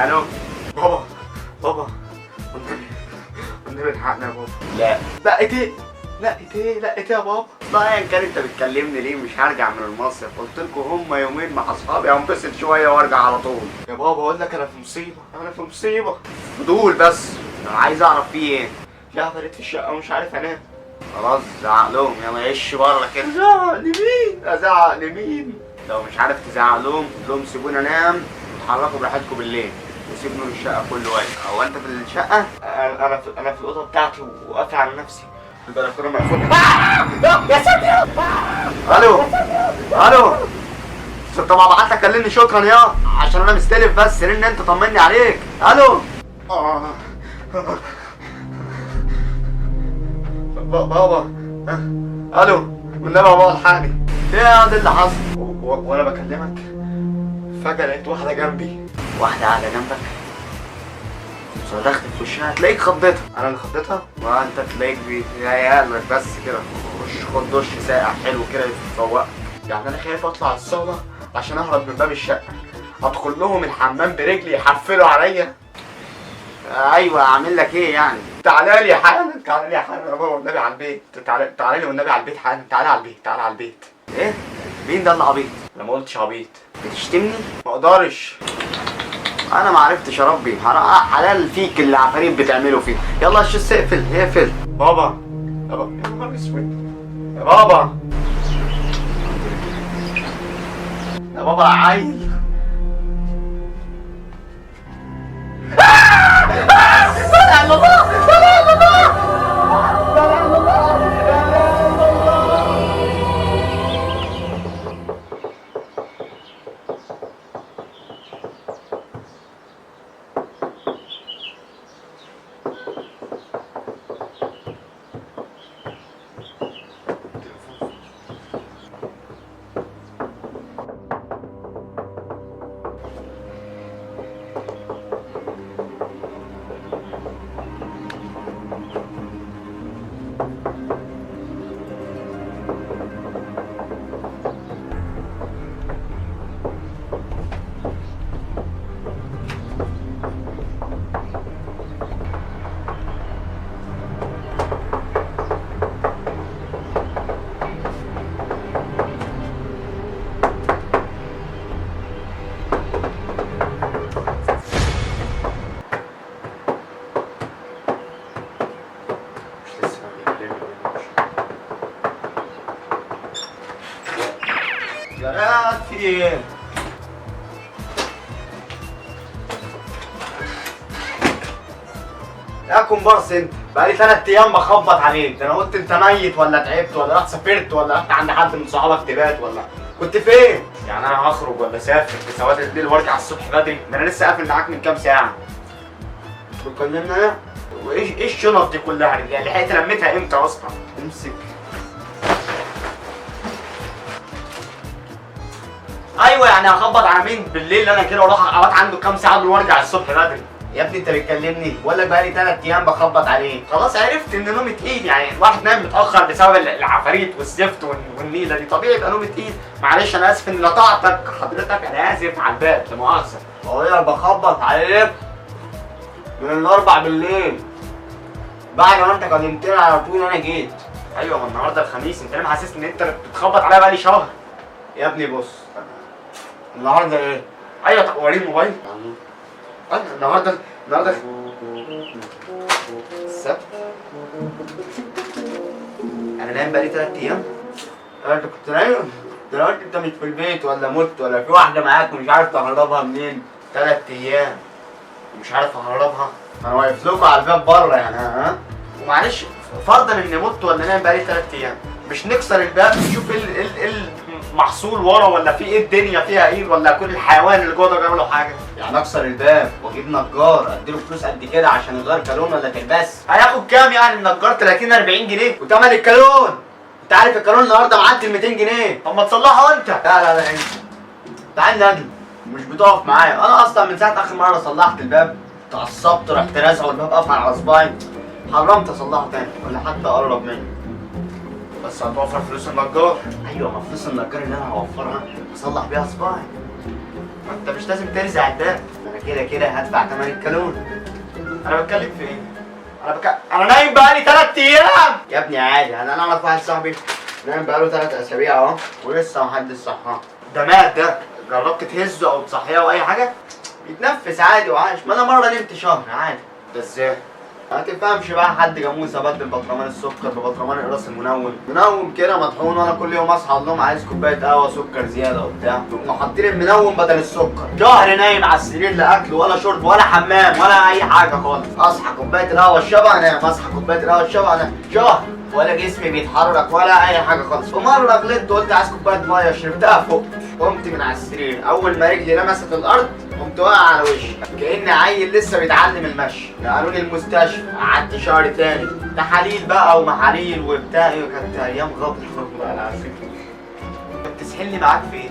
الو بابا. بابا والنبي الحقنا يا بابا. لا لا ايه لا ايه لا ايه يا بابا. لا ايا كان انت بتكلمني ليه؟ مش هرجع من المصيف، قلت لكم هم يومين مع اصحابي هنبسط شويه وارجع على طول. يا بابا بقول لك انا في مصيبه، انا في مصيبه. فضول بس انا عايز اعرف فيه ايه. في عفاريت في الشقه ومش عارف انام. خلاص زعق لهم يلا عش بره كده. ازعق لمين؟ ازعق لمين؟ لو مش عارف تزعق لهم قول لهم سيبوني انام وتحركوا براحتكم بالليل وسيب نور الشقه كله واقف. او انت في الشقه؟ انا في الاوضه بتاعتي وقافل على نفسي. البلكونه مقفوله. يا ساتر. الو الو. طب ابعت لك كلمني شكرا يا عشان انا مستلف بس رن انت طمني عليك. الو. بابا. الو والنبي يا بابا الحقني. ايه يا ده اللي حصل؟ وانا بكلمك فجأة لقيت واحدة جنبي. واحدة قاعدة جنبك صرخت في وشها تلاقيك خضتها. انا اللي خضتها؟ ما انت تلاقيك بيتهيألك بس كده. خد دش ساقع حلو كده يفوقك. يعني انا خايف اطلع الصالة عشان اهرب من باب الشقة ادخل لهم الحمام برجلي يحفلوا عليا. ايوه اعمل لك ايه يعني؟ تعالى لي حالا، تعالى لي حالا يا بابا والنبي على البيت. تعالى لي والنبي على البيت حالا. تعالى على البيت، تعالى على البيت. ايه؟ مين ده اللي عبيط؟ انا ما قلتش عبيط. بتشتمني؟ ما اقدرش. انا ما عرفتش اربي. حلال فيك اللي عفاريت بتعمله فيه. يلا الشيس اقفل اقفل. بابا يا بابا يا نهار اسود يا بابا. يا بابا عيل. جرات في ايه؟ يا كومبارس انت بقالي 3 ايام بخبط عليك. انا قلت انت ميت ولا تعبت ولا رحت سافرت ولا رحت عند حد من صحابك تبات ولا كنت فين؟ يعني انا هخرج ولا اسافر في سواد الليل وارجع الصبح بدري؟ ده انا لسه قافل معاك من كام ساعه. بتكلمنا ايه؟ وايه الشنط دي كلها؟ يعني لحقت لميتها امتى اصلا؟ امسك. ايوه يعني هخبط على مين بالليل انا كده واروح اقعد عنده كام ساعه وارجع الصبح بدري؟ يا ابني انت بتكلمني بقول لك بقالي 3 ايام بخبط عليك. خلاص عرفت ان نومي تقيل. يعني الواحد نايم متاخر بسبب العفاريت والزفت والنيله دي طبيعي يبقى نومي تقيل. معلش انا اسف اني قطعتك حضرتك. انا اسف على الباب لا مؤاخذه. بقول لك بخبط عليك من الاربع بالليل بعد ما انت كلمتني على طول انا جيت. ايوه ما النهارده الخميس. انت ليه محسسني ان انت بتخبط عليا بقالي شهر؟ يا ابني بص النهارده ايه؟ ايوه طب وريني الموبايل. النهارده السبت. انا نايم بقالي 3 ايام. انت كنت نايم؟ دلوقتي انت مش في البيت ولا مت ولا في واحده معاك ومش عارف تهربها منين؟ 3 ايام ومش عارف اهربها. انا واقف لكم على الباب بره يعني. ها ومعلش فرضا اني مت ولا نايم بقالي 3 ايام مش نكسر الباب نشوف ايه المحصول ورا ولا في ايه الدنيا فيها ايه ولا كل الحيوان اللي جوه ده جاب له حاجه؟ يعني اكسر الباب واجيب نجار اديله فلوس قد كده عشان يغير كالون ولا كلباس؟ هياخد كام يعني النجار؟ 30 40 جنيه وتمن الكالون. انت عارف الكالون النهارده معدي ال 200 جنيه. طب ما تصلحه انت. لا انت تعال نجم مش بتقف معايا. انا اصلا من ساعه اخر مره صلحت الباب اتعصبت رحت رازعه والباب قفل على صباعي. حرمت اصلحه تاني ولا حتى اقرب منه. بس هتوفر فلوس النجار. ايوه ما فلوس النجار اللي انا هوفرها اصلح بيها صباعي. ما انت مش لازم ترزع الباب. انا كده كده هدفع تمن الكالون. انا بتكلم في ايه؟ انا نايم بقالي 3 ايام يا ابني عادي. انا اعرف واحد صاحبي نايم بقاله 3 اسابيع اهو ولسه محدش صحاه. ده مات ده. جربت تهزه او تصحيه او اي حاجه؟ بيتنفس عادي وعايش. ما انا مره نمت شهر عادي. ده ازاي؟ ما تفهمش بقى حد جاموسه بدل برطمان السكر ببرطمان القراص منوم كده مطحون، وانا كل يوم اصحى اقول لهم عايز كوبايه قهوه سكر زياده وبتاع، يقوموا حاطين المنوم بدل السكر. شهر نايم على السرير، لا اكل ولا شرب ولا حمام ولا اي حاجه خالص. اصحى كوبايه القهوه اشربها انام، اصحى كوبايه القهوه اشربها انام. شهر ولا جسمي بيتحرك ولا اي حاجه خالص. ومره غلطت وقلت عايز كوبايه ميه شربتها فوق، قمت من على السرير اول ما رجلي لمست الارض قمت واقع على وشي كأن عيل لسه بيتعلم المشي. نقلوني المستشفى، قعدت شهر تاني تحاليل بقى ومحاليل وبتاع. كانت ايام غبر والله العظيم. انت بتسحلني معاك في ايه؟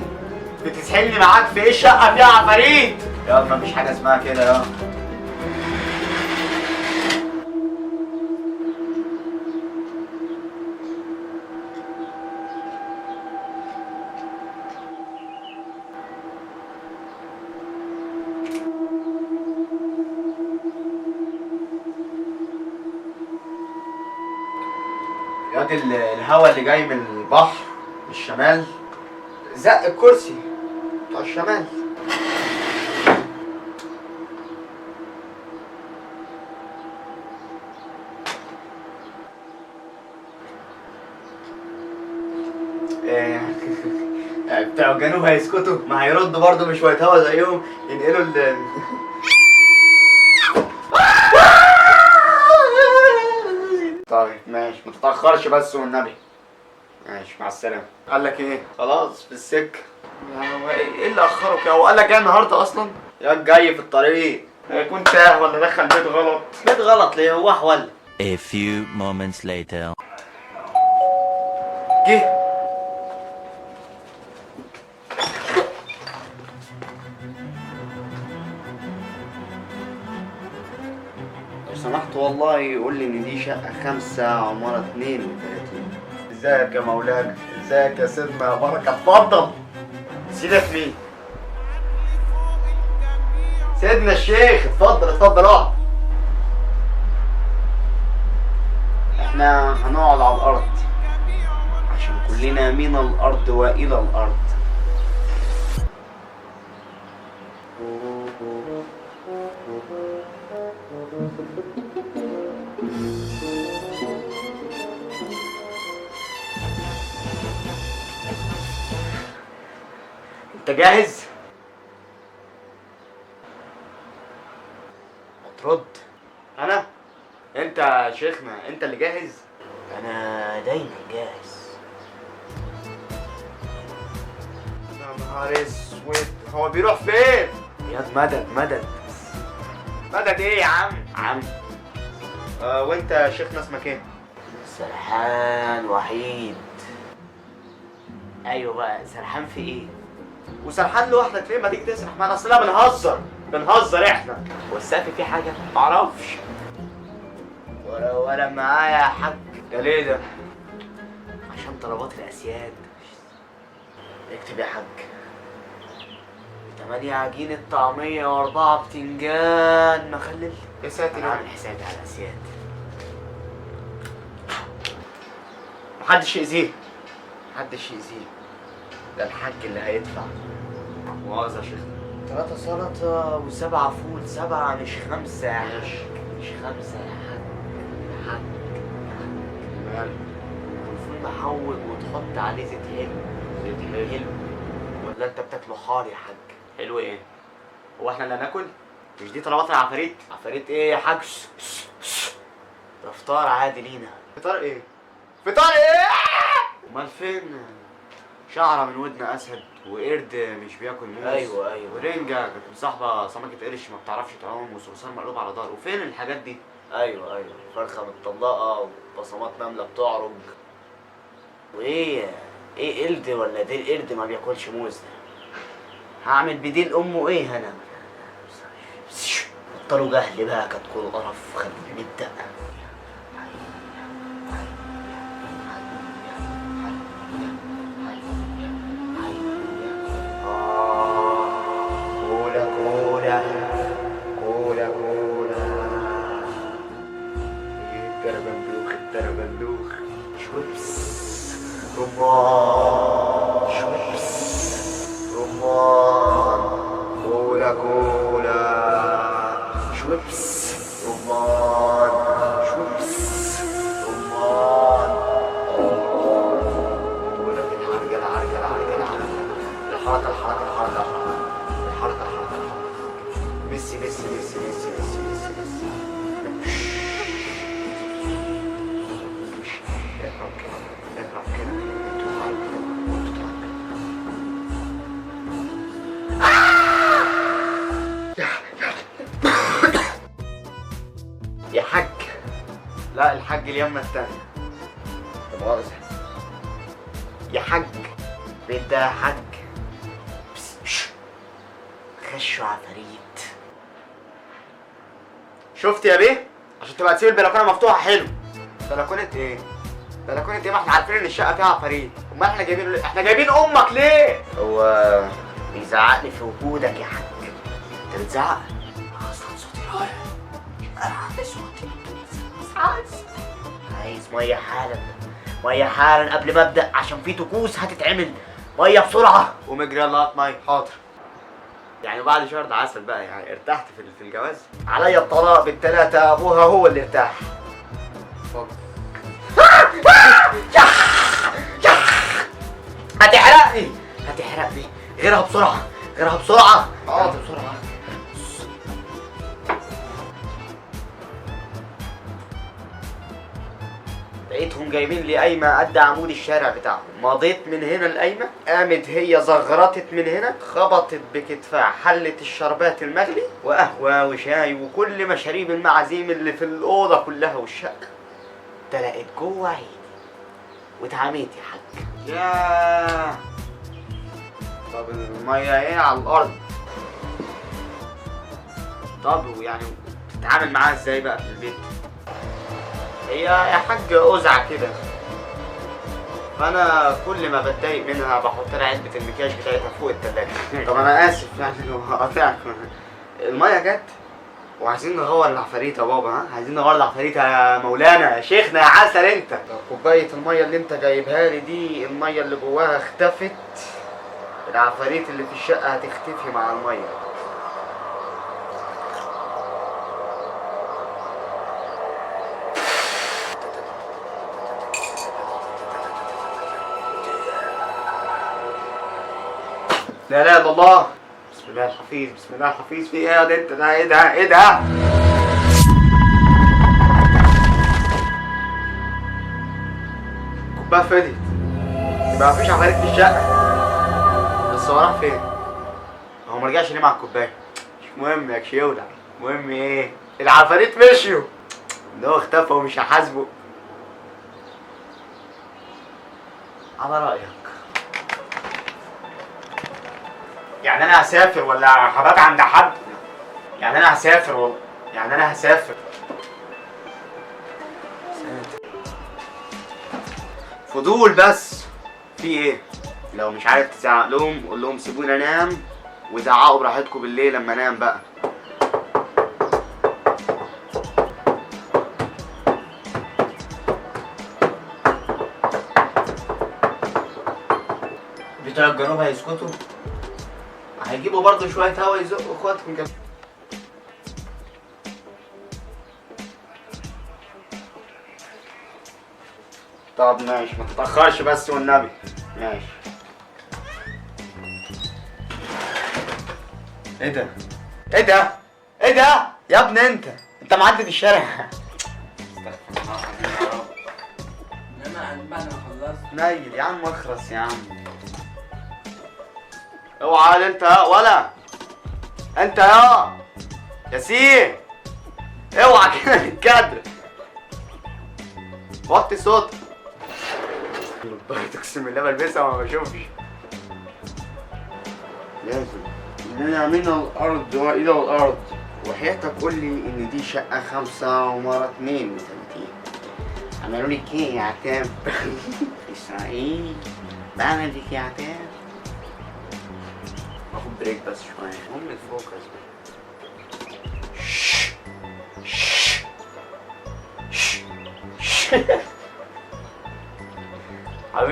بتسحلني معاك في ايه؟ الشقه فيها عفاريت. يا مفيش حاجه اسمها كده يا ياض. الهوا اللي جاي من البحر من الشمال زق الكرسي بتاع الشمال. بتوع الجنوب هيسكتوا؟ ما هيردوا برضه بشويه هوا زيهم ينقلوا طيب ماشي، ما تتأخرش بس والنبي. ماشي مع السلامة. قال لك ايه؟ خلاص في السكة. هو ايه اللي أخرك؟ هو قال لك ايه النهارده أصلا؟ يا جاي في الطريق. يكون تاه ولا دخل بيت غلط. بيت غلط ليه؟ هو أحول. A few moments later. جه. لو سمحت والله يقول لي إن دي شقة 5 عمارة 32. ازيك يا مولاك؟ ازيك يا سيدنا يا بركة؟ اتفضل. سيدك مين؟ سيدنا الشيخ. اتفضل اتفضل اقعد. احنا هنقعد على الأرض عشان كلنا من الأرض وإلى الأرض. انت جاهز؟ هترد؟ انا؟ انت يا شيخنا انت اللي جاهز؟ انا دايما جاهز. يا نهار اسود، هو بيروح فين؟ يا مدد مدد. مدد ايه يا عم؟ وانت يا شيخنا اسمك ايه؟ سرحان وحيد. ايوه بقى، سرحان في ايه؟ وسرحان لوحدك ليه؟ ما تيجي تسرح معانا، اصل بنهزر احنا. والسقف فيه حاجه؟ معرفش. ولا معايا يا حاج. ده ليه ده؟ عشان طلبات الاسياد. اكتب يا حاج. 8 عجينة طعمية و4 بتنجان مخلل. يا ساتر. انا عامل حسابي على الاسياد. محدش يأذيه. ده الحاج اللي هيدفع. مؤاخذة يا شيخنا. 3 سلطة و7 فول. 7 مش 5 يا حاج. مش 5 يا حاج. مال؟ الفول محوج وتحط عليه زيت حلو. ولا انت بتاكله حار يا حاج؟ حلو ايه؟ هو احنا اللي هناكل؟ مش دي طلبات العفاريت؟ عفاريت ايه يا حاج؟ ده فطار عادي لينا. فطار ايه؟ امال فين؟ شعرة من ودن اسد وقرد مش بياكل موز. ايوه ورنجة كانت مصاحبة سمكة قرش ما بتعرفش تعوم وصرصار مقلوب على ظهره. وفين الحاجات دي؟ ايوه فرخة متطلقة وبصمات نملة بتعرج. وايه قرد ولا ديل قرد ما بياكلش موز ده؟ هعمل بديل امه ايه انا؟ بطلوا جهل بقى، كتكون قرف. خلينا نبدأ. كولا بلوخ. شويبس رمان، شويبس رمان، كولا كولا، شويبس رمان، شويبس رمان. كولا الحركة الحركة الحركة الحركة الحركة الحركة الحركة الحركة. ميسي ميسي ميسي ميسي ميسي ميسي ميسي. اهرب كده اهرب كده. انتوا تعالوا كده وانتوا تعالوا. يا حاج. لا الحاج اليمة التانية. طب غلط. يا حاج بيت ده يا حاج. خشوا عفاريت. شفت يا بيه؟ عشان تبقى تسيب البلكونه مفتوحه حلو. بلكونه ايه؟ بلكونه ايه؟ ما احنا عارفين ان الشقه فيها عفاريت. امال احنا جايبين امك ليه؟ هو بيزعق لي في وجودك يا حاج. انت بتزعق؟ اصلا صوتي رايح. انا عايز صوتي. عايز ميه حالا. ميه حالا قبل ما ابدا عشان في طقوس هتتعمل. ميه بسرعه. قوم اجري يلا هات ميه. حاضر. يعني بعد شهر ده عسل بقى، يعني ارتحت في الجواز. عليا الطلاق بالثلاثة، ابوها هو اللي ارتاح. هتحرقني هتحرقني. غيرها بسرعة غيرها بسرعة. حاضر بسرعة. لقيتهم جايبين لي قايمة قد عمود الشارع بتاعهم. مضيت من هنا القايمة، قامت هي زغرطت من هنا، خبطت بكتفها حلة الشربات المغلي وقهوة وشاي وكل مشاريب المعازيم اللي في الأوضة كلها والشقة. اتلقت جوه عيني واتعميت يا حاج. ياه. طب المية ايه على الأرض؟ طب ويعني بتتعامل معاها ازاي بقى في البيت؟ هي يا حاج أزعة كده، فأنا كل ما بتضايق منها بحط لها علبة المكياج بتاعتها فوق التلاجة. طب أنا آسف يعني لو هقاطعك. المية جت وعايزين نغور العفاريت يا بابا. ها؟ عايزين نغور العفاريت يا مولانا يا شيخنا يا عسل أنت. طب كوباية المية اللي أنت جايبها لي دي، المية اللي جواها اختفت. العفاريت اللي في الشقة هتختفي مع المية. لا اله الا الله. بسم الله الحفيظ بسم الله الحفيظ. في ايه يا ده انت؟ ده ايه ده؟ ايه ده؟ كوبايه فضيت. يبقى مفيش عفاريت في الشقه. بس هو راح فين؟ هو مرجعش ليه مع الكوبايه؟ مش مهم يا كشيولة. المهم ايه؟ العفاريت مشيوا. ده هو اختفى ومش هحاسبه. على رايك يعني انا هسافر ولا هبات عند حد؟ يعني انا هسافر والله. يعني انا هسافر. فضول بس. في ايه؟ لو مش عارف تزعق لهم قول لهم سيبوني انام وزعقوا براحتكم بالليل لما انام بقى. بتوع الجنوب هيسكتوا؟ هيجيبوا برضه شوية هوا يزقوا اخواتهم كده. طب ماشي ما تتأخرش بس والنبي. ماشي. ايه ده؟ ايه ده؟ ايه ده؟ يا ابني انت معدي في الشارع. نيل يا عم اخرس يا عم. اوعى انت ولا انت يا ياسين. اوعى كده نتكدر. وطي صوتك. اقسم بالله بلبسها وما بشوفش. لازم اننا من الارض والى الارض. وحياتك قول لي ان دي شقه 5 ومرة 32. عملوا لك ايه يا عتاب؟ اسرائيل بعمل لك يا عتاب. باخد بريك بس شويه. المهم الفوكس.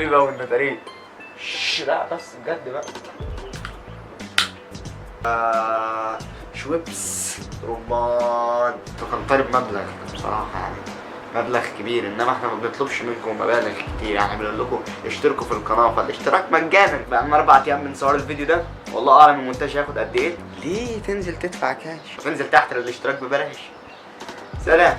حبيبي أوي النتاريت. لا بس بجد بقى. شويبس رمان. كان طالب مبلغ بصراحة يعني مبلغ كبير، انما احنا ما بنطلبش منكم مبالغ كتير، يعني بنقول لكم اشتركوا في القناه، فالاشتراك مجانا. بقى لنا 4 ايام من صور الفيديو ده، والله اعلم المونتاج هياخد قد ايه. ليه تنزل تدفع كاش وتنزل تحت الاشتراك ببلاش. سلام.